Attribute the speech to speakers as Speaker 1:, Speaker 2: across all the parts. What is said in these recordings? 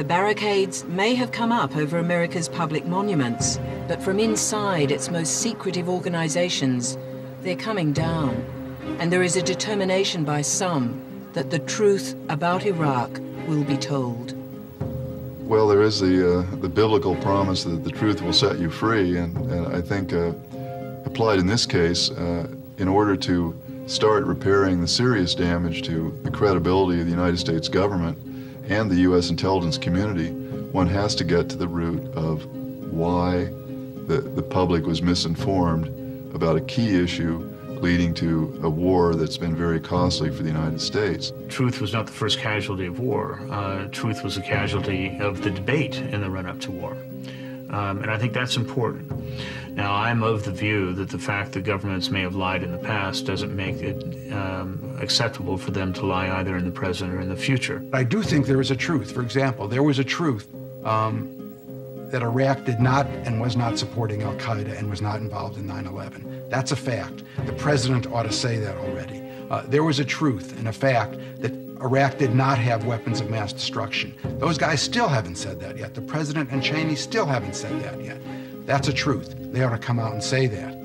Speaker 1: The barricades may have come up over America's public monuments, but from inside its most secretive organizations, they're coming down. And there is a determination by some that the truth about Iraq will be told.
Speaker 2: Well, there is the biblical promise that the truth will set you free, and I think applied in this case, in order to start repairing the serious damage to the credibility of the United States government and the U.S. intelligence community, one has to get to the root of why the public was misinformed about a key issue leading to a war that's been very costly for the United States.
Speaker 3: Truth was not the first casualty of war. Truth was a casualty of the debate in the run-up to war. And I think that's important. Now, I'm of the view that the fact that governments may have lied in the past doesn't make it acceptable for them to lie either in the present or in the future.
Speaker 4: I do think there is a truth. For example, there was a truth that Iraq did not and was not supporting al-Qaeda and was not involved in 9/11. That's a fact. The president ought to say that already. There was a truth and a fact that Iraq did not have weapons of mass destruction. Those guys still haven't said that yet. The president and Cheney still haven't said that yet. That's a truth. They ought to come out and say that.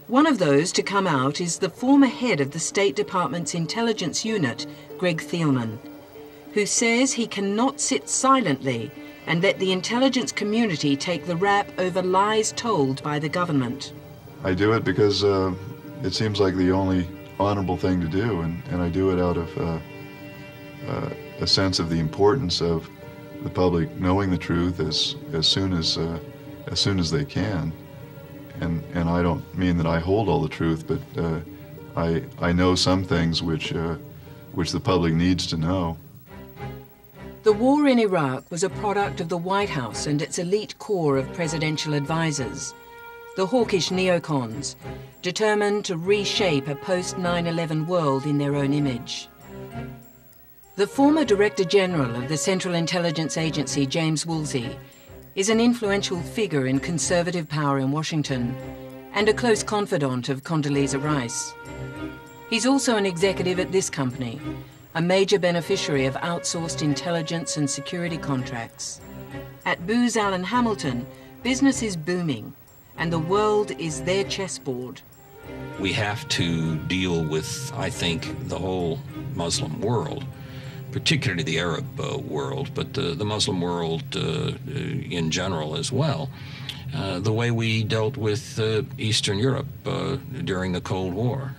Speaker 1: One of those to come out is the former head of the State Department's intelligence unit, Greg Thielman, who says he cannot sit silently and let the intelligence community take the rap over lies told by the government.
Speaker 2: I do it because it seems like the only honorable thing to do, and I do it out of a sense of the importance of the public knowing the truth as soon as they can. And I don't mean that I hold all the truth, but I know some things which the public needs to know.
Speaker 1: The war in Iraq was a product of the White House and its elite core of presidential advisors, the hawkish neocons, determined to reshape a post-9/11 world in their own image. The former Director General of the Central Intelligence Agency, James Woolsey, is an influential figure in conservative power in Washington and a close confidant of Condoleezza Rice. He's also an executive at this company, a major beneficiary of outsourced intelligence and security contracts. At Booz Allen Hamilton, business is booming, and the world is their chessboard.
Speaker 5: We have to deal with, I think, the whole Muslim world, particularly the Arab world, but the Muslim world in general as well. The way we dealt with Eastern Europe during the Cold War.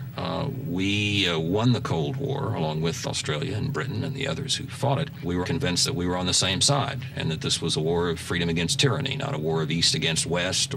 Speaker 5: We won the Cold War along with Australia and Britain and the others who fought it. We were convinced that we were on the same side and that this was a war of freedom against tyranny, not a war of East against West.